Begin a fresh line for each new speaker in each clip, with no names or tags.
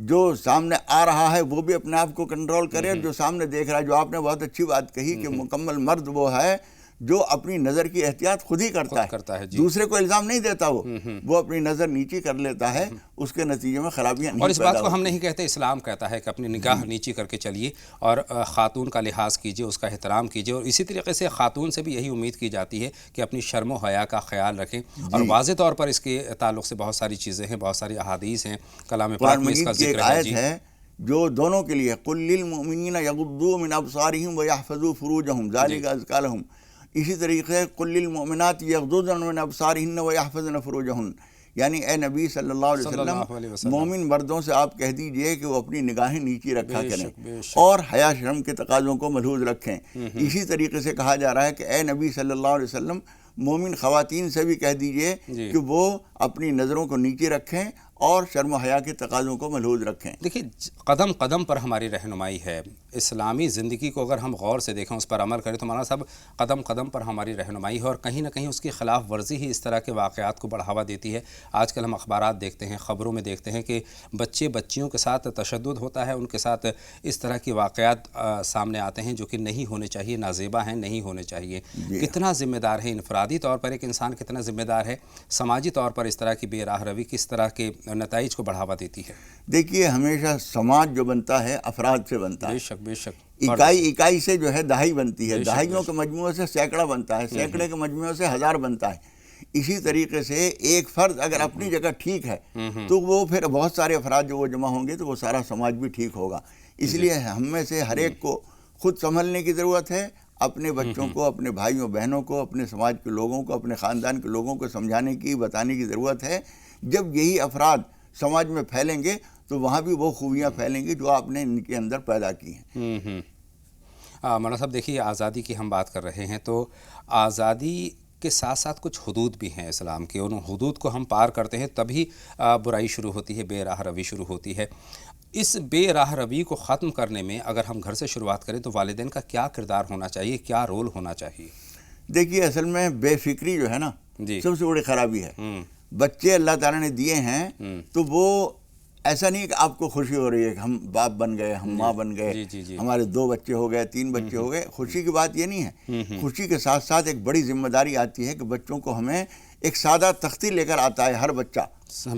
جو سامنے آ رہا ہے وہ بھی اپنے آپ کو کنٹرول کرے، جو سامنے دیکھ رہا ہے، جو آپ نے بہت اچھی بات کہی کہ مکمل مرد وہ ہے جو اپنی نظر کی احتیاط خود ہی کرتا ہے، دوسرے کو الزام نہیں دیتا، وہ اپنی نظر نیچی کر لیتا ہے، اس کے نتیجے میں خرابیاں نہیں
اور اس
پیدا
بات کو ہم
ہوتی۔
نہیں کہتے، اسلام کہتا ہے کہ اپنی نگاہ نیچی کر کے چلیے اور خاتون کا لحاظ کیجیے، اس کا احترام کیجیے، اور اسی طریقے سے خاتون سے بھی یہی امید کی جاتی ہے کہ اپنی شرم و حیا کا خیال رکھیں، اور واضح طور پر اس کے تعلق سے بہت ساری چیزیں ہیں، بہت ساری احادیث ہیں، کلام پاک
قرآن
میں اس کا
مجید کی ایک
ذکر ہے۔
آیت ہے جو دونوں کے لیے قُل لِّلْمُؤْمِنِينَ يَغُضُّوا مِنْ أَبْصَارِهِمْ وَيَحْفَظُوا فُرُوجَهُمْ ذَلِكَ أَزْكَىٰ لَهُمْ، اسی طریقے سے قُل لِّلْمُؤْمِنَاتِ يَغْضُضْنَ مِنْ أَبْصَارِهِنَّ وَيَحْفَظْنَ فُرُوجَهُنَّ، یعنی اے نبی صلی اللہ علیہ وسلم مومن مردوں سے آپ کہہ دیجئے کہ وہ اپنی نگاہیں نیچی رکھا کریں اور حیا شرم کے تقاضوں کو ملحوظ رکھیں۔ اسی طریقے سے کہا جا رہا ہے کہ اے نبی صلی اللہ علیہ وسلم مومن خواتین سے بھی کہہ دیجئے کہ وہ اپنی نظروں کو نیچے رکھیں اور شرم و حیا کے تقاضوں کو ملحوظ رکھیں۔
دیکھیے قدم قدم پر ہماری رہنمائی ہے، اسلامی زندگی کو اگر ہم غور سے دیکھیں، اس پر عمل کریں تو مولانا صاحب قدم قدم پر ہماری رہنمائی ہے، اور کہیں نہ کہیں اس کی خلاف ورزی ہی اس طرح کے واقعات کو بڑھاوا دیتی ہے۔ آج کل ہم اخبارات دیکھتے ہیں، خبروں میں دیکھتے ہیں کہ بچیوں کے ساتھ تشدد ہوتا ہے، ان کے ساتھ اس طرح کے واقعات سامنے آتے ہیں جو کہ نہیں ہونے چاہیے، نازیبا ہیں، نہیں ہونے چاہیے۔ کتنا ذمہ دار ہے انفرادی طور پر ایک انسان، کتنا ذمہ دار ہے سماجی طور پر اس طرح کی بے راہ روی کس طرح کے نتائج کو بڑھاوا دیتی ہے؟
دیکھیے ہمیشہ سماج جو بنتا ہے افراد سے بنتا ہے،
بے شک بے شک،
اکائی سے جو ہے دہائی بنتی ہے، دہائیوں کے مجموعے سے سینکڑا بنتا ہے، سینکڑے کے مجموعے سے ہزار بنتا ہے۔ اسی طریقے سے ایک فرد اگر اپنی جگہ ٹھیک ہے تو وہ پھر بہت سارے افراد جو وہ جمع ہوں گے تو وہ سارا سماج بھی ٹھیک ہوگا۔ اس لیے ہم میں سے ہر ایک کو خود سنبھلنے کی ضرورت ہے، اپنے بچوں کو، اپنے بھائیوں بہنوں کو، اپنے سماج کے لوگوں کو، اپنے خاندان کے لوگوں کو سمجھانے کی، بتانے کی ضرورت ہے۔ جب یہی افراد سماج میں پھیلیں گے تو وہاں بھی وہ خوبیاں پھیلیں گی جو آپ نے ان کے اندر پیدا کی ہیں۔
مولانا صاحب دیکھیے آزادی کی ہم بات کر رہے ہیں تو آزادی کے ساتھ ساتھ کچھ حدود بھی ہیں اسلام کے، ان حدود کو ہم پار کرتے ہیں تبھی برائی شروع ہوتی ہے، بے راہ روی شروع ہوتی ہے۔ اس بے راہ روی کو ختم کرنے میں اگر ہم گھر سے شروعات کریں تو والدین کا کیا کردار ہونا چاہیے، کیا رول ہونا چاہیے؟
دیکھیے اصل میں بے فکری جو ہے نا سب سے بڑی خرابی ہے۔ بچے اللہ تعالیٰ نے دیے ہیں تو وہ ایسا نہیں کہ آپ کو خوشی ہو رہی ہے کہ ہم باپ بن گئے، ہم ماں بن گئے، ہمارے 2 بچے ہو گئے، 3 بچے ہو گئے۔ خوشی کی بات یہ نہیں ہے، خوشی کے ساتھ ساتھ ایک بڑی ذمہ داری آتی ہے کہ بچوں کو ہمیں ایک سادہ تختی لے کر آتا ہے، ہر بچہ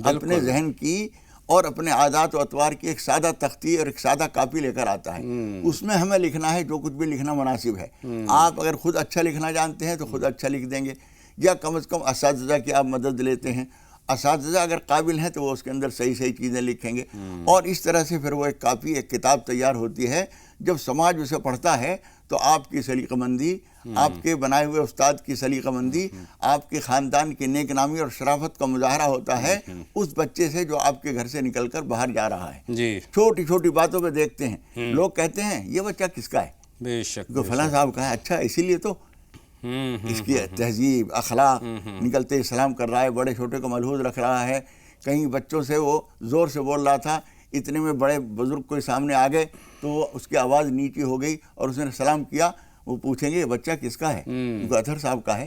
اپنے ذہن کی اور اپنے عادات و اطوار کی ایک سادہ تختی اور ایک سادہ کاپی لے کر آتا ہے۔ اس میں ہمیں لکھنا ہے جو کچھ بھی لکھنا مناسب ہے۔ آپ اگر خود اچھا لکھنا جانتے ہیں تو خود اچھا لکھ دیں گے، یا کم از کم اساتذہ کی آپ مدد لیتے ہیں، اساتذہ اگر قابل ہیں تو وہ اس کے اندر صحیح چیزیں لکھیں گے، اور اس طرح سے پھر وہ ایک کاپی، ایک کتاب تیار ہوتی ہے۔ جب سماج اسے پڑھتا ہے تو آپ کی سلیقہ مندی، آپ کے بنائے ہوئے استاد کی سلیقہ مندی، آپ کے خاندان کی نیک نامی اور شرافت کا مظاہرہ ہوتا ہے اس بچے سے جو آپ کے گھر سے نکل کر باہر جا رہا ہے۔ چھوٹی چھوٹی باتوں پہ دیکھتے ہیں لوگ، کہتے ہیں یہ بچہ کس کا ہے،
بے شک
فلاں صاحب کا ہے، اچھا اسی لیے تو اس کی تہذیب اخلاق نکلتے ہی سلام کر رہا ہے، بڑے چھوٹے کو ملحوظ رکھ رہا ہے۔ کہیں بچوں سے وہ زور سے بول رہا تھا، اتنے میں بڑے بزرگ کوئی سامنے آ گئے تو وہ اس کی آواز نیچی ہو گئی اور اس نے سلام کیا۔ وہ پوچھیں گے یہ بچہ کس کا ہے، وہ اطہر صاحب کا ہے،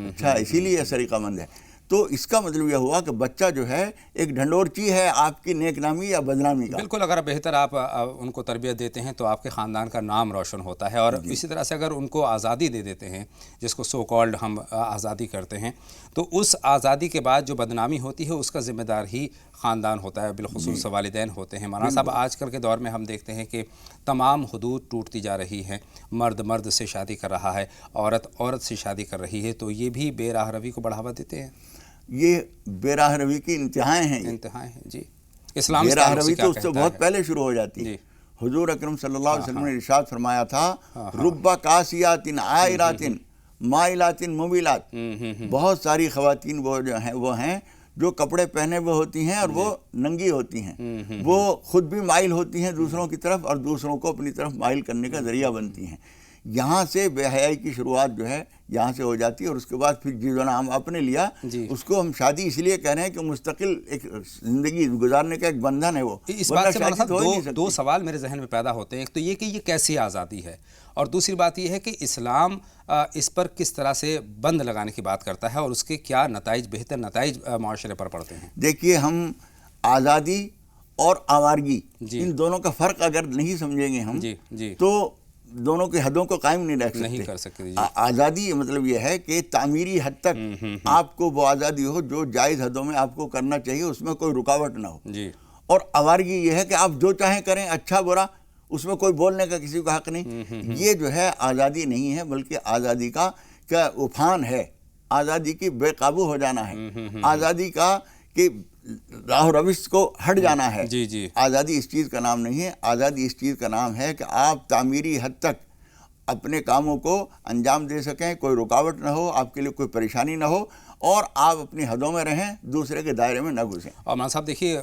اچھا اسی لیے یہ سلیقہ مند ہے۔ تو اس کا مطلب یہ ہوا کہ بچہ جو ہے ایک ڈھنڈورچی ہے آپ کی نیک نامی یا بدنامی کا۔
بالکل، اگر بہتر آپ ان کو تربیت دیتے ہیں تو آپ کے خاندان کا نام روشن ہوتا ہے، اور اسی طرح سے اگر ان کو آزادی دے دیتے ہیں، جس کو سو کالڈ ہم آزادی کرتے ہیں، تو اس آزادی کے بعد جو بدنامی ہوتی ہے اس کا ذمہ دار ہی خاندان ہوتا ہے، بالخصوص والدین ہوتے ہیں۔ مولانا صاحب آج کل کے دور میں ہم دیکھتے ہیں کہ تمام حدود ٹوٹتی جا رہی ہیں، مرد مرد سے شادی کر رہا ہے، عورت عورت سے شادی کر رہی ہے، تو یہ بھی بے راہ روی کو بڑھاوا دیتے ہیں۔
یہ بے راہ روی کی انتہائیں ہیں،
انتہائیں ہیں جی۔ اسلام
بے راہ روی تو اس سے بہت پہلے شروع ہو جاتی ہے۔ حضور اکرم صلی اللہ علیہ وسلم نے ارشاد فرمایا تھا، رب کاسیات عائرات مائلات ممیلات، بہت ساری خواتین وہ ہیں جو کپڑے پہنے ہوئے ہوتی ہیں اور وہ ننگی ہوتی ہیں، وہ خود بھی مائل ہوتی ہیں دوسروں کی طرف اور دوسروں کو اپنی طرف مائل کرنے کا ذریعہ بنتی ہیں۔ یہاں سے بے حیائی کی شروعات جو ہے یہاں سے ہو جاتی ہے، اور اس کے بعد پھر جو نام آپ نے لیا اس کو ہم شادی اس لیے کہہ رہے ہیں کہ مستقل ایک زندگی گزارنے کا ایک بندھن ہے وہ۔
اس بات سے دو سوال میرے ذہن میں پیدا ہوتے ہیں، ایک تو یہ کہ یہ کیسی آزادی ہے، اور دوسری بات یہ ہے کہ اسلام اس پر کس طرح سے بند لگانے کی بات کرتا ہے اور اس کے کیا نتائج، بہتر نتائج معاشرے پر پڑتے ہیں۔
دیکھیے ہم آزادی اور آوارگی، ان دونوں کا فرق اگر نہیں سمجھیں گے ہم تو دونوں کی حدوں کو قائم نہیں رکھ سکتے۔ آزادی مطلب یہ ہے کہ تعمیری حد تک آپ کو وہ آزادی ہو جو جائز حدوں میں آپ کو کرنا چاہیے، اس میں کوئی رکاوٹ نہ ہو۔ اور آوارگی یہ ہے کہ آپ جو چاہیں کریں، اچھا برا، اس میں کوئی بولنے کا کسی کو حق نہیں۔ یہ جو ہے آزادی نہیں ہے، بلکہ آزادی کا عفان ہے، آزادی کی بے قابو ہو جانا ہے، آزادی کا کہ راہ و روش کو ہٹ جانا ہے۔ آزادی اس چیز کا نام نہیں ہے، آزادی اس چیز کا نام ہے کہ آپ تعمیری حد تک اپنے کاموں کو انجام دے سکیں، کوئی رکاوٹ نہ ہو، آپ کے لیے کوئی پریشانی نہ ہو، اور آپ اپنی حدوں میں رہیں، دوسرے کے دائرے میں نہ گھسیں۔
اور مولانا صاحب دیکھیے،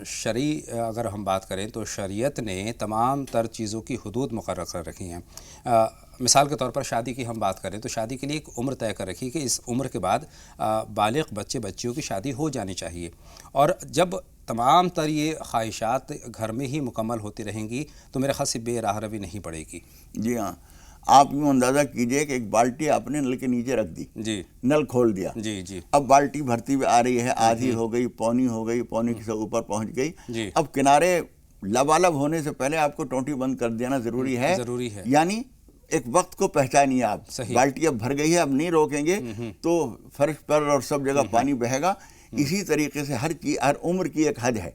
شرعی اگر ہم بات کریں تو شریعت نے تمام تر چیزوں کی حدود مقرر کر رکھی ہیں۔ مثال کے طور پر شادی کی ہم بات کریں تو شادی کے لیے ایک عمر طے کر رکھی کہ اس عمر کے بعد بالغ بچیوں کی شادی ہو جانی چاہیے، اور جب تمام تر یہ خواہشات گھر میں ہی مکمل ہوتی رہیں گی تو میرے خیال سے بے راہ روی نہیں پڑے گی۔
جی ہاں، آپ یوں اندازہ کیجئے کہ ایک بالٹی آپ نے نل کے نیچے رکھ دی، نل کھول دیا، اب بالٹی بھرتی ہوئی آ رہی ہے، آدھی ہو گئی، پونی ہو گئی، پونی سے اوپر پہنچ گئی، اب کنارے لبالب ہونے سے پہلے آپ کو ٹوٹی بند کر دینا ضروری ہے، یعنی ایک وقت کو پہچانیے آپ، بالٹی اب بھر گئی ہے، اب نہیں روکیں گے تو فرش پر اور سب جگہ پانی بہے گا۔ اسی طریقے سے ہر عمر کی ایک حد ہے،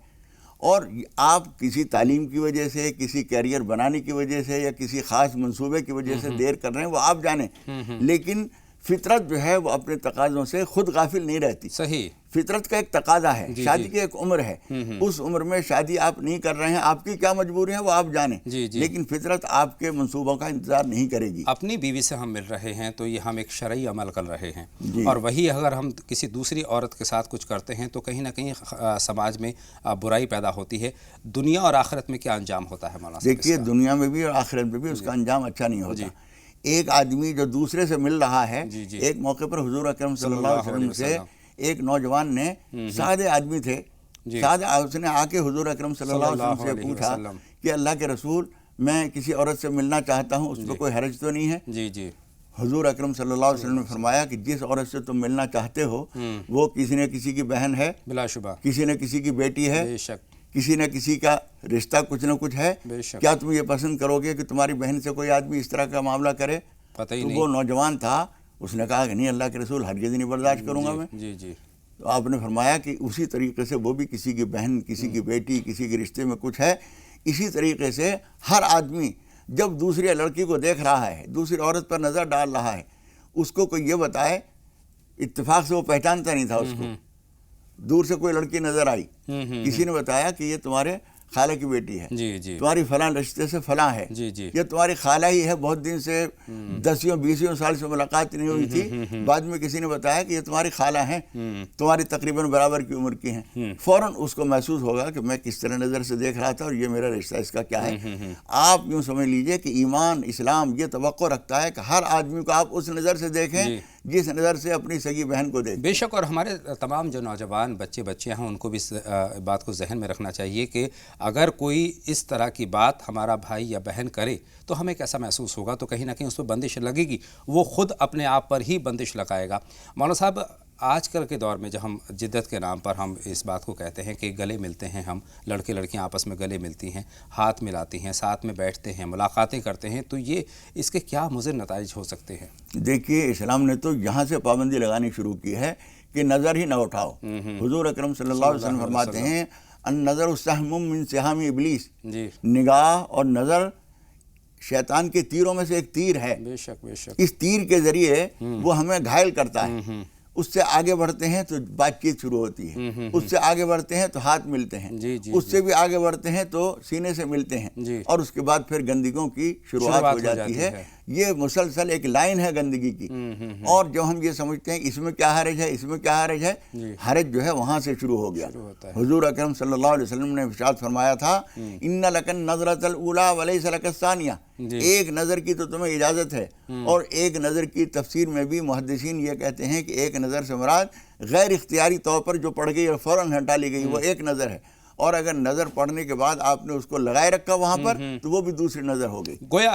اور آپ کسی تعلیم کی وجہ سے، کسی کیریئر بنانے کی وجہ سے، یا کسی خاص منصوبے کی وجہ سے دیر کر رہے ہیں، وہ آپ جانیں، لیکن فطرت جو ہے وہ اپنے تقاضوں سے خود غافل نہیں رہتی۔
صحیح،
فطرت کا ایک تقاضا ہے، شادی کی ایک عمر ہے، اس عمر میں شادی آپ نہیں کر رہے ہیں، آپ کی کیا مجبوری ہے وہ آپ جانیں، لیکن فطرت آپ کے منصوبوں کا انتظار نہیں کرے گی۔
اپنی بیوی سے ہم مل رہے ہیں تو یہ ہم ایک شرعی عمل کر رہے ہیں، اور وہی اگر ہم کسی دوسری عورت کے ساتھ کچھ کرتے ہیں تو کہیں نہ کہیں سماج میں برائی پیدا ہوتی ہے۔ دنیا اور آخرت میں کیا انجام ہوتا ہے مولانا صاحب؟
دیکھیے، دنیا میں بھی اور آخرت میں بھی اس کا انجام اچھا نہیں ہوتا۔ ایک آدمی جو دوسرے سے مل رہا ہے، ایک موقع پر حضور اکرم صلی اللہ علیہ وسلم سے ایک نوجوان نے، سادے آدمی تھے، اس نے آ کے حضور اکرم صلی اللہ علیہ وسلم سے پوچھا کہ اللہ کے رسول، میں کسی عورت سے ملنا چاہتا ہوں، اس پہ کوئی حرج تو نہیں ہے؟ حضور اکرم صلی اللہ علیہ وسلم نے فرمایا کہ جس عورت سے تم ملنا چاہتے ہو وہ کسی نہ کسی کی بہن ہے، بلا شبہ کسی نہ کسی کی بیٹی ہے، کسی نہ کسی کا رشتہ کچھ نہ کچھ ہے۔ کیا تم یہ پسند کرو گے کہ تمہاری بہن سے کوئی آدمی اس طرح کا معاملہ کرے؟ تو وہ نوجوان تھا، اس نے کہا کہ نہیں اللہ کے رسول، ہرگز نہیں برداشت کروں گا میں۔ تو آپ نے فرمایا کہ اسی طریقے سے وہ بھی کسی کی بہن، کسی کی بیٹی، کسی کے رشتے میں کچھ ہے، اسی طریقے سے ہر آدمی جب دوسری لڑکی کو دیکھ رہا ہے، دوسری عورت پر نظر ڈال رہا ہے، اس کو کوئی یہ بتائے، اتفاق سے وہ پہچانتا نہیں تھا اس کو، دور سے کوئی لڑکی نظر آئی، کسی نے بتایا کہ یہ تمہارے خالہ کی بیٹی ہے، تمہاری فلاں رشتے سے فلاں ہے، یہ تمہاری خالہ ہی ہے، بہت دن سے 10-20 سال سے ملاقات نہیں ہوئی تھی، بعد میں کسی نے بتایا کہ یہ تمہاری خالہ ہیں، تمہاری تقریباً برابر کی عمر کی ہیں، فوراً اس کو محسوس ہوگا کہ میں کس طرح نظر سے دیکھ رہا تھا اور یہ میرا رشتہ اس کا کیا ہے۔ آپ یوں سمجھ لیجئے کہ ایمان اسلام یہ توقع رکھتا ہے کہ ہر آدمی کو آپ اس نظر سے دیکھیں جس نظر سے اپنی سگی بہن کو دیکھیں۔
بے شک، اور ہمارے تمام جو نوجوان بچے ہیں ان کو بھی اس بات کو ذہن میں رکھنا چاہیے کہ اگر کوئی اس طرح کی بات ہمارا بھائی یا بہن کرے تو ہمیں کیسا محسوس ہوگا، تو کہیں نہ کہیں اس پہ بندش لگے گی، وہ خود اپنے آپ پر ہی بندش لگائے گا۔ مولانا صاحب، آج کل کے دور میں جب ہم جدت کے نام پر ہم اس بات کو کہتے ہیں کہ گلے ملتے ہیں، ہم لڑکے لڑکیاں آپس میں گلے ملتی ہیں، ہاتھ ملاتی ہیں، ساتھ میں بیٹھتے ہیں، ملاقاتیں کرتے ہیں، تو یہ اس کے کیا مضر نتائج ہو سکتے ہیں؟
دیکھیے، اسلام نے تو یہاں سے پابندی لگانی شروع کی ہے کہ نظر ہی نہ اٹھاؤ۔ حضور اکرم صلی اللہ علیہ وسلم فرماتے ہیں النظر سہم من سہام ابلیس، نگاہ اور نظر شیطان کے تیروں میں سے ایک تیر ہے۔
بے شک بے شک،
اس تیر کے ذریعے وہ ہمیں گھائل کرتا ہے، اس سے آگے بڑھتے ہیں تو بات چیت شروع ہوتی ہے، اس سے آگے بڑھتے ہیں تو ہاتھ ملتے ہیں، اس سے بھی آگے بڑھتے ہیں تو سینے سے ملتے ہیں، اور اس کے بعد پھر گندگیوں کی شروعات ہو جاتی ہے۔ یہ مسلسل ایک لائن ہے گندگی کی، اور جب ہم یہ سمجھتے ہیں اس میں کیا حرج ہے، اس میں کیا حرج ہے، حرج جو ہے وہاں سے شروع ہو گیا۔ حضور اکرم صلی اللہ علیہ وسلم نے ارشاد فرمایا تھا ان لک النظرۃ الاولی ولیس لک الثانیہ، ایک نظر کی تو تمہیں اجازت ہے، اور ایک نظر کی تفسیر میں بھی محدثین یہ کہتے ہیں کہ ایک نظر سے مراد غیر اختیاری طور پر جو پڑ گئی اور فوراً ہٹا لی گئی وہ ایک نظر ہے، اور اگر نظر پڑنے کے بعد آپ نے اس کو لگائے رکھا وہاں پر تو وہ بھی دوسری نظر ہو گئی۔
گویا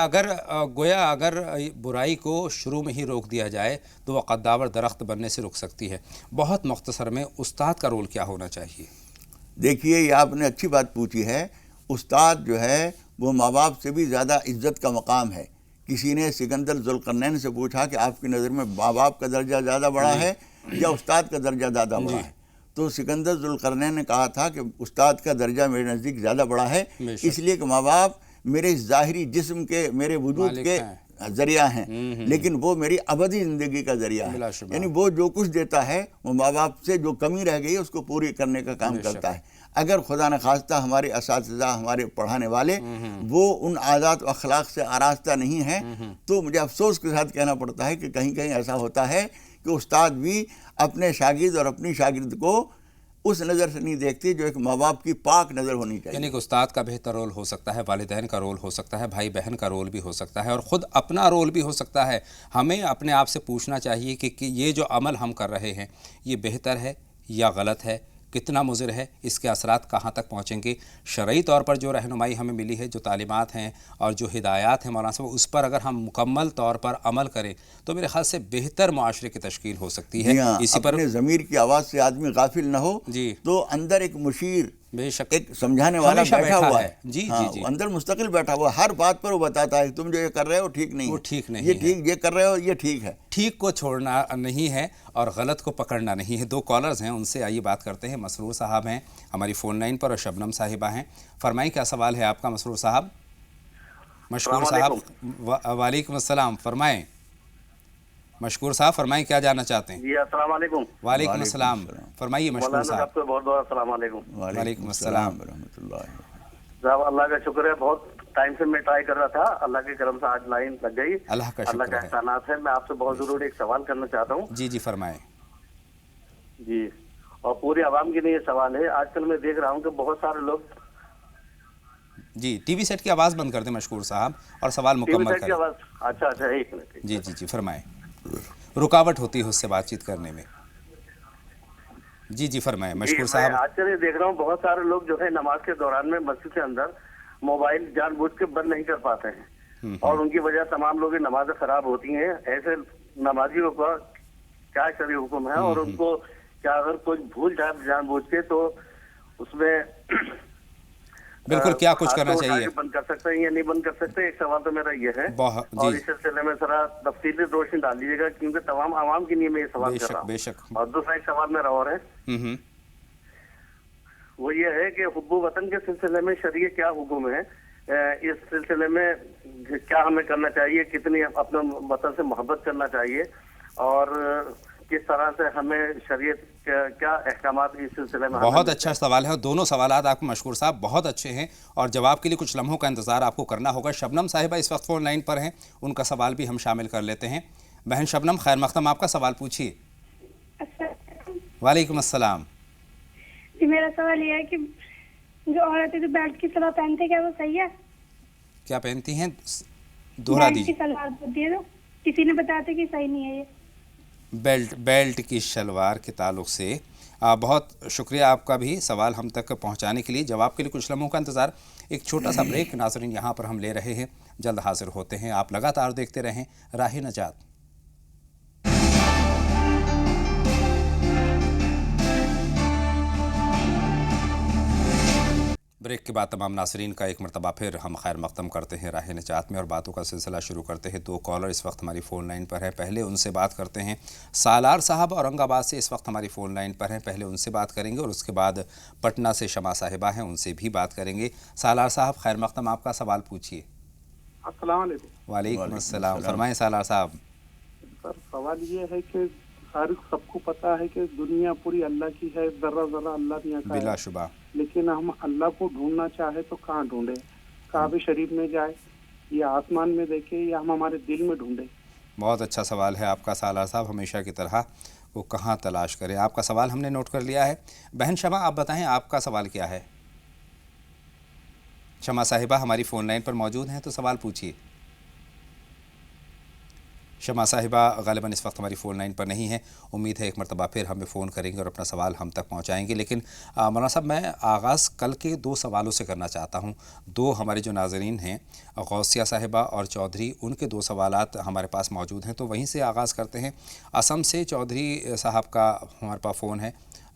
اگر برائی کو شروع میں ہی روک دیا جائے تو وہ قداور درخت بننے سے رک سکتی ہے۔ بہت مختصر میں استاد کا رول کیا ہونا چاہیے؟
دیکھیے یہ آپ نے اچھی بات پوچھی ہے. استاد جو ہے وہ ماں باپ سے بھی زیادہ عزت کا مقام ہے. کسی نے سکندر ذوالقرنین سے پوچھا کہ آپ کی نظر میں ماں باپ کا درجہ زیادہ بڑا ہے یا استاد کا درجہ زیادہ بڑا ہے؟ تو سکندر ذوالقرنین نے کہا تھا کہ استاد کا درجہ میرے نزدیک زیادہ بڑا ہے، اس لیے کہ ماں باپ میرے ظاہری جسم کے، میرے وجود کے ذریعہ ہیں، لیکن وہ میری ابدی زندگی کا ذریعہ ہے. یعنی وہ جو کچھ دیتا ہے وہ ماں باپ سے جو کمی رہ گئی ہے اس کو پوری کرنے کا کام کرتا ہے. اگر خدا نخواستہ ہمارے اساتذہ، ہمارے پڑھانے والے وہ ان عادات و اخلاق سے آراستہ نہیں ہیں تو مجھے افسوس کے ساتھ کہنا پڑتا ہے کہ کہیں کہیں ایسا ہوتا ہے کہ استاد بھی اپنے شاگرد اور اپنی شاگرد کو اس نظر سے نہیں دیکھتی جو ایک ماں باپ کی پاک نظر ہونی چاہیے.
یعنی کہ استاد کا بہتر رول ہو سکتا ہے، والدین کا رول ہو سکتا ہے، بھائی بہن کا رول بھی ہو سکتا ہے، اور خود اپنا رول بھی ہو سکتا ہے. ہمیں اپنے آپ سے پوچھنا چاہیے کہ یہ جو عمل ہم کر رہے ہیں یہ بہتر ہے یا غلط ہے، کتنا مضر ہے، اس کے اثرات کہاں تک پہنچیں گے. شرعی طور پر جو رہنمائی ہمیں ملی ہے، جو تعلیمات ہیں اور جو ہدایات ہیں مولانا صاحب، اس پر اگر ہم مکمل طور پر عمل کریں تو میرے خیال سے بہتر معاشرے کی تشکیل ہو سکتی ہے.
اسی پر اپنے ضمیر کی آواز سے آدمی غافل نہ ہو تو اندر ایک مشیر،
بے شک
ایک سمجھانے والا بیٹھا ہوا ہے.
جی
اندر مستقل بیٹھا ہوا ہے، ہر بات پر وہ بتاتا ہے تم جو یہ کر رہے ہو ٹھیک نہیں،
وہ ٹھیک نہیں،
یہ ٹھیک، یہ کر رہے ہو یہ ٹھیک ہے.
ٹھیک کو چھوڑنا نہیں ہے اور غلط کو پکڑنا نہیں ہے. دو کالرز ہیں، ان سے آئیے بات کرتے ہیں. مسرور صاحب ہیں ہماری فون لائن پر اور شبنم صاحبہ ہیں. فرمائیں کیا سوال ہے آپ کا مسرور صاحب؟ مشکور صاحب وعلیکم السلام، فرمائیں. مشکور صاحب فرمائیں کیا جاننا چاہتے ہیں؟
جی السلام علیکم.
وعلیکم السلام، فرمائیے مشکور صاحب.
کو بہت بہت السلام علیکم.
وعلیکم السلام
ورحمۃ اللہ.
صاحب اللہ کا شکر ہے، بہت ٹائم سے میں ٹرائی کر رہا تھا، اللہ کے کرم سے آج لائن لگ گئی.
اللہ کا شکر ہے،
احسانات ہے. میں آپ سے بہت ضروری ایک سوال کرنا چاہتا ہوں.
جی فرمائیں.
جی، اور پوری عوام کے لیے یہ سوال ہے. آج کل میں دیکھ رہا ہوں کہ بہت سارے لوگ
جی ٹی وی سیٹ کی آواز بند کر دیں مشکور صاحب اور سوال مکمل کریں.
اچھا ایک منٹ.
جی فرمائیں. رکاوٹ ہوتی ہے اس سے بات چیت کرنے میں. جی فرمائیں مشکور صاحب.
آج کل یہ دیکھ رہا ہوں بہت سارے لوگ جو ہے نماز کے دوران میں مسجد کے اندر موبائل جان بوجھ کے بند نہیں کر پاتے ہیں اور ان کی وجہ تمام لوگ نمازیں خراب ہوتی ہیں. ایسے نمازیوں کا کیا شرعی حکم ہے اور ان کو کیا اگر کوئی بھول جائے جان بوجھ کے تو اس میں
بالکل کیا کچھ کرنا چاہیے؟
بند کر سکتے ہیں یا نہیں بند کر سکتے؟ ایک سوال تو میرا یہ ہے اور اس سلسلے میں ذرا تفصیلی روشنی ڈال دیجیے گا کیونکہ تمام عوام کے لیے میں یہ سوال کر رہا ہوں.
بے شک.
اور دوسرا ایک سوال میرا اور ہے، وہ یہ ہے کہ حب وطن کے سلسلے میں شرعی کیا حکم ہے؟ اس سلسلے میں کیا ہمیں کرنا چاہیے؟ کتنی اپنے وطن سے محبت کرنا چاہیے اور کس طرح سے ہمیں شریعت کیا احکامات اس سلسلے میں؟
بہت اچھا سوال ہے اور دونوں سوالات آپ کو مشکور صاحب بہت اچھے ہیں اور جواب کے لیے کچھ لمحوں کا انتظار آپ کو کرنا ہوگا. شبنم صاحبہ اس وقت فون لائن پر ہیں، ان کا سوال بھی ہم شامل کر لیتے ہیں. بہن شبنم خیر مقدم، آپ کا سوال پوچھیے. وعلیکم السلام.
جی میرا سوال یہ ہے کہ جو عورتیں جو بیلٹ کی سلوار پہنتے کیا وہ صحیح ہے؟
کیا پہنتی ہیں؟ دوہرا دیجیے.
بیلٹ کی سلوار ہوتی ہے تو کسی نے بتایا کہ صحیح نہیں ہے یہ.
بیلٹ کی شلوار کے تعلق سے بہت شکریہ آپ کا بھی سوال ہم تک پہنچانے کے لیے. جواب کے لیے کچھ لمحوں کا انتظار. ایک چھوٹا سا بریک ناظرین یہاں پر ہم لے رہے ہیں، جلد حاضر ہوتے ہیں. آپ لگاتار دیکھتے رہیں راہ نجات. بریک کے بعد تمام ناظرین کا ایک مرتبہ پھر ہم خیر مقدم کرتے ہیں راہ نجات میں اور باتوں کا سلسلہ شروع کرتے ہیں. دو کالر اس وقت ہماری فون لائن پر ہیں، پہلے ان سے بات کرتے ہیں. سالار صاحب اورنگ آباد سے اس وقت ہماری فون لائن پر ہیں، پہلے ان سے بات کریں گے اور اس کے بعد پٹنہ سے شمع صاحبہ ہیں، ان سے بھی بات کریں گے. سالار صاحب خیر مقدم، آپ کا سوال پوچھیے.
السلام علیکم.
وعلیکم السلام، فرمائیں سالار صاحب.
سر سوال یہ ہے کہ سب کو پتا ہے کہ دنیا پوری اللہ کی ہے، ذرہ ذرہ اللہ میاں کا ہے
بلا شبہ،
لیکن ہم اللہ کو ڈھونڈنا چاہے تو کہاں ڈھونڈے؟ کعبہ شریف میں جائے یا آسمان میں دیکھے یا ہم ہمارے دل میں ڈھونڈے؟
بہت اچھا سوال ہے آپ کا سالار صاحب، ہمیشہ کی طرح وہ کہاں تلاش کریں. آپ کا سوال ہم نے نوٹ کر لیا ہے. بہن شمع آپ بتائیں آپ کا سوال کیا ہے؟ شمع صاحبہ ہماری فون لائن پر موجود ہیں تو سوال پوچھیے. شمع صاحبہ غالباً اس وقت ہماری فون لائن پر نہیں ہے. امید ہے ایک مرتبہ پھر ہمیں فون کریں گے اور اپنا سوال ہم تک پہنچائیں گے. لیکن مولانا صاحب میں آغاز کل کے دو سوالوں سے کرنا چاہتا ہوں. دو ہمارے جو ناظرین ہیں غوثیہ صاحبہ اور چودھری، ان کے دو سوالات ہمارے پاس موجود ہیں تو وہیں سے آغاز کرتے ہیں. اسم سے چودھری صاحب کا ہمارے پاس فون ہے.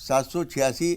786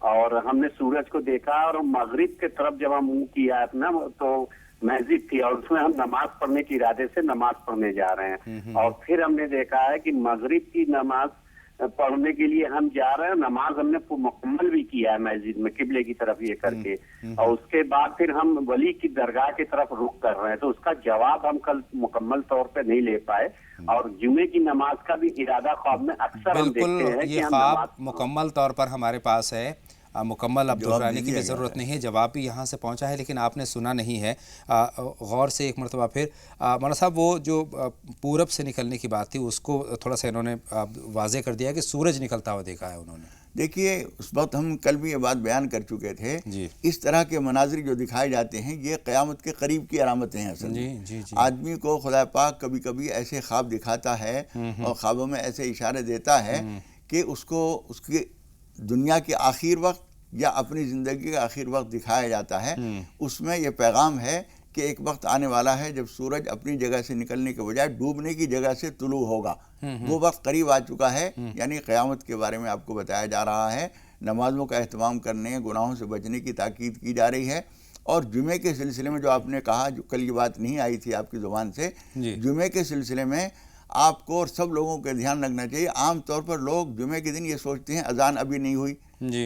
اور ہم نے سورج کو دیکھا اور مغرب کے طرف جب ہم منہ کیا اپنا تو مسجد تھی اور اس میں ہم نماز پڑھنے کے ارادے سے نماز پڑھنے جا رہے ہیں اور پھر ہم نے دیکھا ہے کہ مغرب کی نماز پڑھنے کے لیے ہم جا رہے ہیں. نماز ہم نے مکمل بھی کیا ہے مسجد میں قبلے کی طرف یہ کر کے, اور اس کے بعد پھر ہم ولی کی درگاہ کی طرف رخ کر رہے ہیں. تو اس کا جواب ہم کل مکمل طور پہ نہیں لے پائے, اور جمعے کی نماز کا بھی ارادہ خواب میں اکثر ہم دیکھتے ہیں کہ
یہ خواب مکمل طور پر ہمارے پاس ہے, مکمل اب دہرانے کی بھی ضرورت نہیں ہے, جواب بھی یہاں سے پہنچا ہے لیکن آپ نے سنا نہیں ہے. غور سے ایک مرتبہ پھر مولانا صاحب وہ جو پورب سے نکلنے کی بات تھی اس کو تھوڑا سا انہوں نے واضح کر دیا کہ سورج نکلتا ہوا دیکھا ہے انہوں نے.
دیکھیے اس وقت ہم کل بھی یہ بات بیان کر چکے تھے, اس طرح کے مناظر جو دکھائے جاتے ہیں یہ قیامت کے قریب کی علامتیں ہیں. اصل آدمی کو خدا پاک کبھی کبھی ایسے خواب دکھاتا ہے اور خوابوں میں ایسے اشارے دیتا ہے کہ اس کو اس کی دنیا کے آخر وقت یا اپنی زندگی کا آخر وقت دکھایا جاتا ہے. اس میں یہ پیغام ہے کہ ایک وقت آنے والا ہے جب سورج اپنی جگہ سے نکلنے کے بجائے ڈوبنے کی جگہ سے طلوع ہوگا. وہ وقت قریب آ چکا ہے, یعنی قیامت کے بارے میں آپ کو بتایا جا رہا ہے. نمازوں کا اہتمام کرنے, گناہوں سے بچنے کی تاکید کی جا رہی ہے. اور جمعے کے سلسلے میں جو آپ نے کہا, جو کل یہ بات نہیں آئی تھی آپ کی زبان سے, جمعے کے سلسلے میں آپ کو اور سب لوگوں کا دھیان رکھنا چاہیے. عام طور پر لوگ جمعے کے دن یہ سوچتے ہیں اذان ابھی نہیں ہوئی,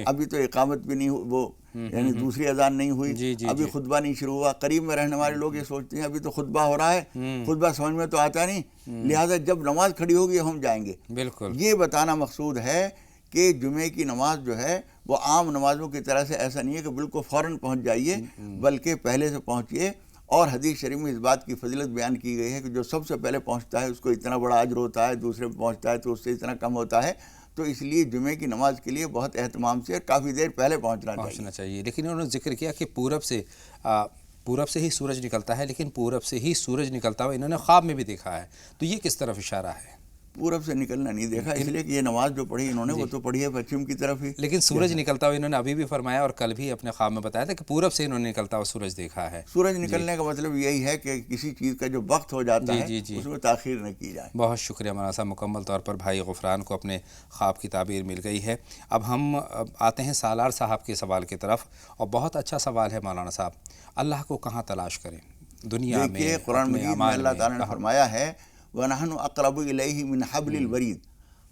ابھی تو اقامت بھی نہیں ہوئی, وہ یعنی دوسری اذان نہیں ہوئی, ابھی خطبہ نہیں شروع ہوا. قریب میں رہنے والے لوگ یہ سوچتے ہیں ابھی تو خطبہ ہو رہا ہے, خطبہ سمجھ میں تو آتا نہیں, لہٰذا جب نماز کھڑی ہوگی ہم جائیں گے. بالکل یہ بتانا مقصود ہے کہ جمعے کی نماز جو ہے وہ عام نمازوں کی طرح سے ایسا نہیں ہے کہ بالکل فوراً پہنچ جائیے, بلکہ پہلے سے پہنچیے. اور حدیث شریف میں اس بات کی فضیلت بیان کی گئی ہے کہ جو سب سے پہلے پہنچتا ہے اس کو اتنا بڑا اجر ہوتا ہے, دوسرے پہ پہنچتا ہے تو اس سے اتنا کم ہوتا ہے. تو اس لیے جمعے کی نماز کے لیے بہت اہتمام سے کافی دیر پہلے پہنچنا چاہیے.
لیکن انہوں نے ذکر کیا کہ پورب سے ہی سورج نکلتا ہے, لیکن پورب سے ہی سورج نکلتا ہوا انہوں نے خواب میں بھی دیکھا ہے. تو یہ کس طرف اشارہ ہے؟
پورب سے نکلنا نہیں دیکھا, اس لیے کہ یہ نماز جو پڑھی انہوں نے وہ تو پڑھی ہے پچھم کی طرف ہی.
لیکن سورج نکلتا ہوا انہوں نے ابھی بھی فرمایا اور کل بھی اپنے خواب میں بتایا تھا کہ پورب سے انہوں نے نکلتا ہوا سورج دیکھا ہے.
سورج نکلنے کا مطلب یہی ہے کہ کسی چیز کا جو وقت ہو جاتا ہے اس میں تاخیر نہ کی جائے.
بہت شکریہ مولانا صاحب, مکمل طور پر بھائی غفران کو اپنے خواب کی تعبیر مل گئی ہے. اب ہم آتے ہیں سالار صاحب کے سوال کی طرف, اور بہت اچھا سوال ہے مولانا صاحب. اللہ کو کہاں تلاش کریں دنیا میں؟
دیکھیے قرآن مجید میں اللہ تعالیٰ نے فرمایا ہے وَنَحْنُ أَقْرَبُ إِلَيْهِ مِنْ حَبْلِ الْوَرِيدِ,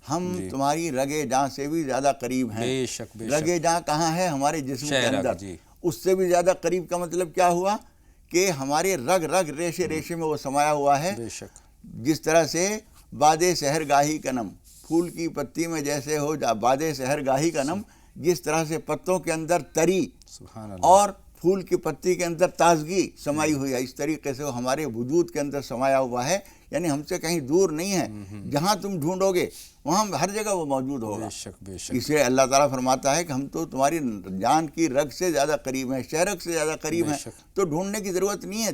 ہم تمہاری رگ جاں سے بھی زیادہ قریب ہیں.
بے شک
رگ جاں کہاں ہے؟ ہمارے جسم کے اندر. اس سے بھی زیادہ قریب کا مطلب کیا ہوا کہ ہمارے رگ ریشے ریشے میں وہ سمایا ہوا ہے. جس طرح سے باد سحر گاہی کا نم, پھول کی پتی میں جیسے ہو باد سحر گاہی کا نم, جس طرح سے پتوں کے اندر تری اور پھول کی پتی کے اندر تازگی سمائی ہوئی ہے, اس طریقے سے وہ ہمارے وجود کے اندر سمایا ہوا ہے. یعنی ہم سے کہیں دور نہیں ہے, جہاں تم ڈھونڈو گے وہاں ہر جگہ وہ موجود ہوگا. اس لیے اللہ تعالیٰ فرماتا ہے کہ ہم تو تمہاری جان کی رگ سے زیادہ قریب ہیں, شہرک سے زیادہ قریب ہیں. تو ڈھونڈنے کی ضرورت نہیں ہے,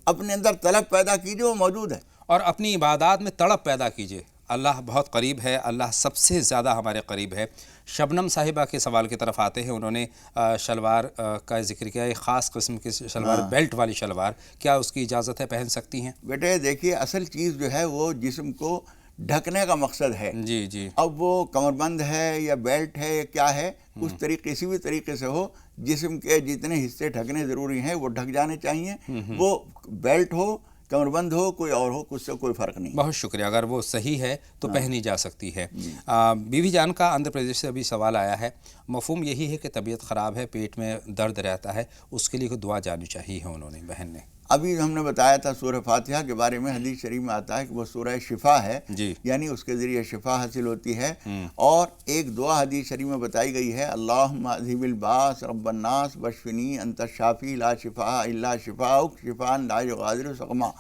اپنے اندر طلب پیدا کیجئے, وہ موجود ہے.
اور اپنی عبادات میں طلب پیدا کیجئے. اللہ بہت قریب ہے, اللہ سب سے زیادہ ہمارے قریب ہے. شبنم صاحبہ کے سوال کی طرف آتے ہیں. انہوں نے شلوار کا ذکر کیا, ایک خاص قسم کی شلوار, بیلٹ والی شلوار, کیا اس کی اجازت ہے, پہن سکتی ہیں؟
بیٹے دیکھیے اصل چیز جو ہے وہ جسم کو ڈھکنے کا مقصد ہے. اب وہ کمر بند ہے یا بیلٹ ہے یا کیا ہے, اس طریقے کسی بھی طریقے سے ہو, جسم کے جتنے حصے ڈھکنے ضروری ہیں وہ ڈھک جانے چاہیے. وہ بیلٹ ہو, کمر بند ہو, کوئی اور ہو, کچھ سے کوئی فرق نہیں.
بہت شکریہ. اگر وہ صحیح ہے تو پہنی جا سکتی ہے. بیوی جان کا آندھرا پردیش سے ابھی سوال آیا ہے. مفہوم یہی ہے کہ طبیعت خراب ہے, پیٹ میں درد رہتا ہے, اس کے لیے کوئی دعا جانی چاہیے ہے انہوں نے, بہن نے.
ابھی ہم نے بتایا تھا سورہ فاتحہ کے بارے میں, حدیث شریف میں آتا ہے کہ وہ سورہ شفا ہے, یعنی اس کے ذریعے شفا حاصل ہوتی ہے. اور ایک دعا حدیث شریف میں بتائی گئی ہے, اللہم اذہب الباس رب الناس بشفنی انت الشافی لا شفاء الا شفاؤک شفاء لا یغادر سقما.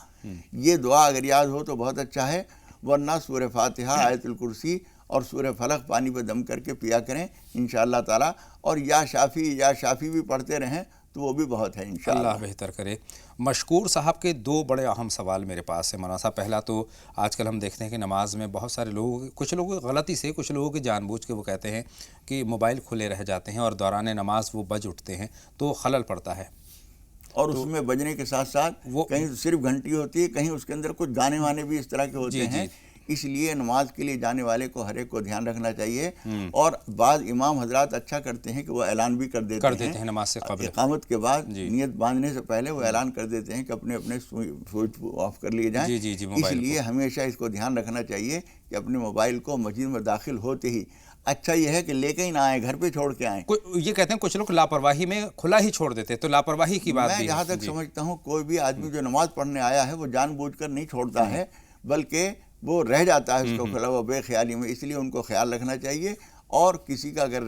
یہ دعا اگر یاد ہو تو بہت اچھا ہے, ورنہ سورہ فاتحہ, آیت الکرسی اور سورہ فلق پانی پہ دم کر کے پیا کریں انشاءاللہ تعالی. اور یا شافی بھی پڑھتے رہیں تو وہ بھی بہت ہے انشاءاللہ.
اللہ بہتر کرے. مشکور صاحب کے دو بڑے اہم سوال میرے پاس ہیں مولانا صاحب. پہلا تو آج کل ہم دیکھتے ہیں کہ نماز میں بہت سارے لوگ, کچھ لوگ غلطی سے, کچھ لوگوں کے جان بوجھ کے وہ کہتے ہیں کہ موبائل کھلے رہ جاتے ہیں اور دوران نماز وہ بج اٹھتے ہیں تو خلل پڑتا ہے.
اور اس میں بجنے کے ساتھ ساتھ وہ کہیں صرف گھنٹی ہوتی ہے, کہیں اس کے اندر کچھ گانے وانے بھی اس طرح کے ہوتے ہیں اس لیے نماز کے لیے جانے والے کو ہر ایک کو دھیان رکھنا چاہیے. اور بعض امام حضرات اچھا کرتے ہیں کہ وہ اعلان بھی کر دیتے ہیں
نماز سے قبل،
اقامت کے بعد نیت باندھنے سے پہلے وہ اعلان کر دیتے ہیں کہ اپنے اپنے سوئچ آف کر لیے جائیں. اس لیے ہمیشہ اس کو دھیان رکھنا چاہیے کہ اپنے موبائل کو مسجد میں داخل ہوتے ہی، اچھا یہ ہے کہ لے کے ہی نہ آئیں، گھر پہ چھوڑ کے آئیں.
یہ کہتے ہیں کچھ لوگ لاپرواہی میں کھلا ہی چھوڑ دیتے، تو لاپرواہی کی بات
میں جہاں تک سمجھتا ہوں کوئی بھی آدمی جو نماز پڑھنے آیا ہے وہ جان بوجھ کر نہیں چھوڑتا ہے، بلکہ وہ رہ جاتا ہے اس کو کھلا ہوا بے خیالی میں. اس لیے ان کو خیال رکھنا چاہیے. اور کسی کا اگر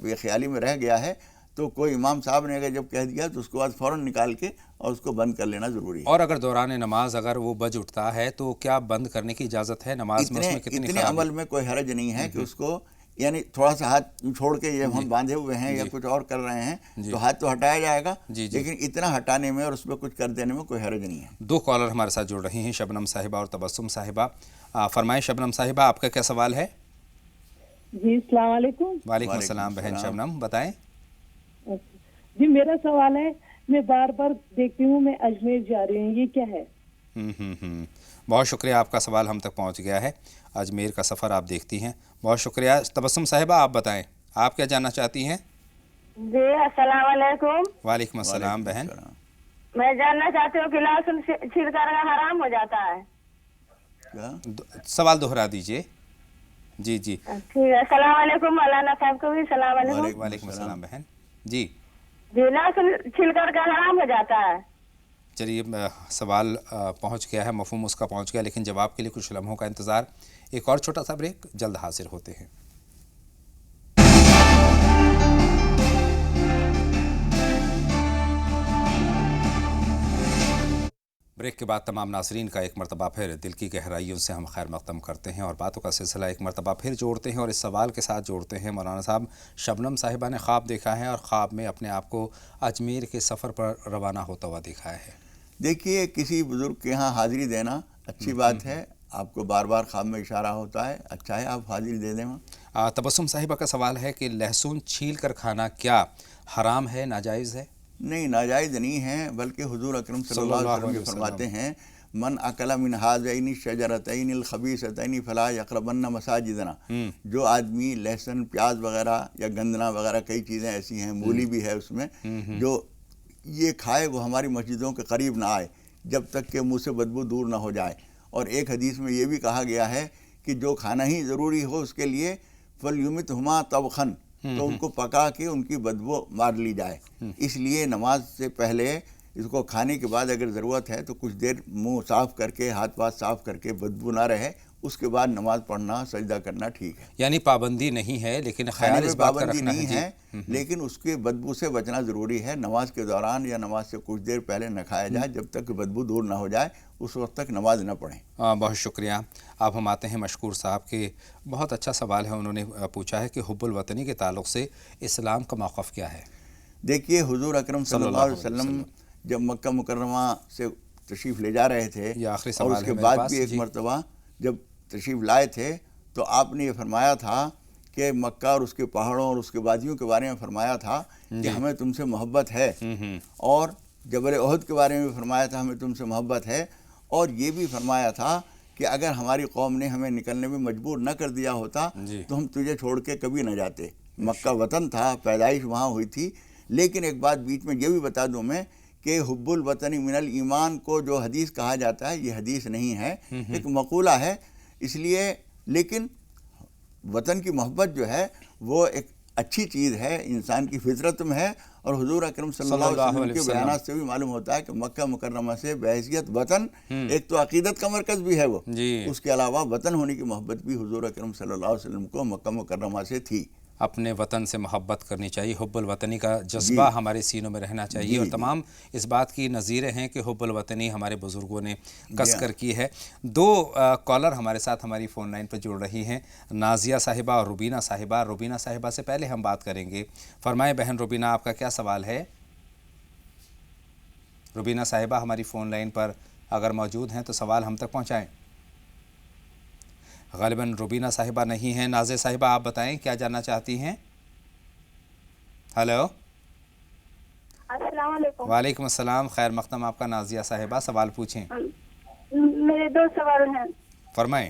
بے خیالی میں رہ گیا ہے تو کوئی امام صاحب نے اگر جب کہہ دیا تو اس کے بعد فوراً نکال کے اور اس کو بند کر لینا ضروری ہے.
اور اگر دوران نماز اگر وہ بج اٹھتا ہے تو کیا بند کرنے کی اجازت ہے نماز میں؟
اتنے عمل میں کوئی حرج نہیں ہے کہ اس کو یعنی تھوڑا سا ہاتھ چھوڑ کے یہ ہم باندھے ہوئے ہیں یا کچھ اور کر رہے ہیں تو ہاتھ تو ہٹایا جائے گا، لیکن اتنا ہٹانے میں اور اس پہ کچھ کر دینے میں کوئی حرج نہیں ہے.
2 کالر ہمارے ساتھ جڑ رہی ہیں، شبنم صاحبہ اور تبسم صاحبہ. فرمائیں شبنم صاحبہ، آپ کا کیا سوال ہے؟
جی السلام علیکم.
وعلیکم السلام بہن شبنم، بتائیں.
جی میرا سوال ہے، میں بار بار دیکھتی ہوں میں اجمیر جا رہی ہوں، یہ کیا ہے؟
بہت شکریہ، آپ کا سوال ہم تک پہنچ گیا ہے. اجمیر کا سفر آپ دیکھتی ہیں، بہت شکریہ. تبسم صاحبہ آپ بتائیں، آپ کیا جاننا چاہتی ہیں؟
جی السلام علیکم.
وعلیکم السلام بہن.
میں جاننا چاہتی ہوں کہ لہسن چھیل کر حرام ہو جاتا ہے.
سوال دوہرا دیجئے. جی
ٹھیک ہے. السلام علیکم. مولانا صاحب کو بھی السلام علیکم.
وعلیکم السلام بہن. جی
لہسن چھیل کر حرام ہو جاتا ہے.
چلیے سوال پہنچ گیا ہے، مفہوم اس کا پہنچ گیا، لیکن جواب کے لیے کچھ لمحوں کا انتظار. ایک اور چھوٹا سا بریک، جلد حاضر ہوتے ہیں. بریک کے بعد تمام ناظرین کا ایک مرتبہ پھر دل کی گہرائیوں سے ہم خیر مقدم کرتے ہیں اور باتوں کا سلسلہ ایک مرتبہ پھر جوڑتے ہیں اور اس سوال کے ساتھ جوڑتے ہیں. مولانا صاحب، شبنم صاحبہ نے خواب دیکھا ہے اور خواب میں اپنے آپ کو اجمیر کے سفر پر روانہ ہوتا ہوا دیکھا ہے.
دیکھیے کسی بزرگ کے ہاں حاضری دینا اچھی بات ہے، آپ کو بار بار خواب میں اشارہ ہوتا ہے، اچھا ہے آپ حاضری دے دیں.
تبسم صاحبہ کا سوال ہے کہ لہسن چھیل کر کھانا کیا حرام ہے، ناجائز ہے؟
نہیں، ناجائز نہیں ہے، بلکہ حضور اکرم صلی اللہ علیہ وسلم فرماتے ہیں من اکل من ہذین الشجرتین الخبیثتین فلا یقربن مساجدنا. جو آدمی لہسن، پیاز وغیرہ یا گندنا وغیرہ کئی چیزیں ایسی ہیں، مولی بھی ہے اس میں، جو یہ کھائے وہ ہماری مسجدوں کے قریب نہ آئے جب تک کہ منہ سے بدبو دور نہ ہو جائے. اور ایک حدیث میں یہ بھی کہا گیا ہے کہ جو کھانا ہی ضروری ہو اس کے لیے فلیمتہما طبخن، تو ان کو پکا کے ان کی بدبو مار لی جائے. اس لیے نماز سے پہلے اس کو کھانے کے بعد اگر ضرورت ہے تو کچھ دیر منہ صاف کر کے، ہاتھ پاس صاف کر کے، بدبو نہ رہے، اس کے بعد نماز پڑھنا، سجدہ کرنا ٹھیک ہے.
یعنی پابندی نہیں ہے، لیکن خیال اس بات کا رکھنا
نہیں ہے، لیکن اس کے بدبو سے بچنا ضروری ہے. نماز کے دوران یا نماز سے کچھ دیر پہلے نہ کھایا جائے جب تک بدبو دور نہ ہو جائے، اس وقت تک نماز نہ پڑھیں.
بہت شکریہ. اب ہم آتے ہیں مشکور صاحب کے. بہت اچھا سوال ہے، انہوں نے پوچھا ہے کہ حب الوطنی کے تعلق سے اسلام کا موقف کیا ہے؟
دیکھیے حضور اکرم صلی اللہ علیہ وسلم جب مکہ مکرمہ سے تشریف لے جا رہے تھے اور اس کے بعد بھی ایک مرتبہ جب تشریف لائے تھے تو آپ نے یہ فرمایا تھا کہ مکہ اور اس کے پہاڑوں اور اس کے وادیوں کے بارے میں فرمایا تھا کہ ہمیں تم سے محبت ہے، اور جبل احد کے بارے میں فرمایا تھا ہمیں تم سے محبت ہے، اور یہ بھی فرمایا تھا کہ اگر ہماری قوم نے ہمیں نکلنے میں مجبور نہ کر دیا ہوتا تو ہم تجھے چھوڑ کے کبھی نہ جاتے. مکہ وطن تھا، پیدائش وہاں ہوئی تھی. لیکن ایک بات بیچ میں یہ بھی بتا دوں میں کہ حب الوطنی من الایمان کو جو حدیث کہا جاتا ہے یہ حدیث نہیں ہے، ایک مقولہ ہے. اس لیے لیکن وطن کی محبت جو ہے وہ ایک اچھی چیز ہے، انسان کی فطرت میں ہے. اور حضور اکرم صلی اللہ علیہ وسلم کے بیانات سے بھی معلوم ہوتا ہے کہ مکہ مکرمہ سے بحیثیت وطن ایک تو عقیدت کا مرکز بھی ہے وہ، اس کے علاوہ وطن ہونے کی محبت بھی حضور اکرم صلی اللہ علیہ وسلم کو مکہ مکرمہ سے تھی.
اپنے وطن سے محبت کرنی چاہیے، حب الوطنی کا جذبہ ہمارے سینوں میں رہنا چاہیے، اور تمام اس بات کی نظیریں ہیں کہ حب الوطنی ہمارے بزرگوں نے کس کر کی ہے. 2 کالر ہمارے ساتھ ہماری فون لائن پر جڑ رہی ہیں، نازیہ صاحبہ اور روبینہ صاحبہ. روبینہ صاحبہ سے پہلے ہم بات کریں گے. فرمائیں بہن روبینہ، آپ کا کیا سوال ہے؟ روبینہ صاحبہ ہماری فون لائن پر اگر موجود ہیں تو سوال ہم تک پہنچائیں. غالباً روبینہ صاحبہ نہیں ہیں. نازیہ صاحبہ آپ بتائیں کیا جاننا چاہتی ہیں؟ ہیلو.
السلام علیکم.
وعلیکم السلام، خیر مقدم آپ کا. نازیہ صاحبہ سوال پوچھیں.
میرے 2 سوال ہیں.
فرمائیں.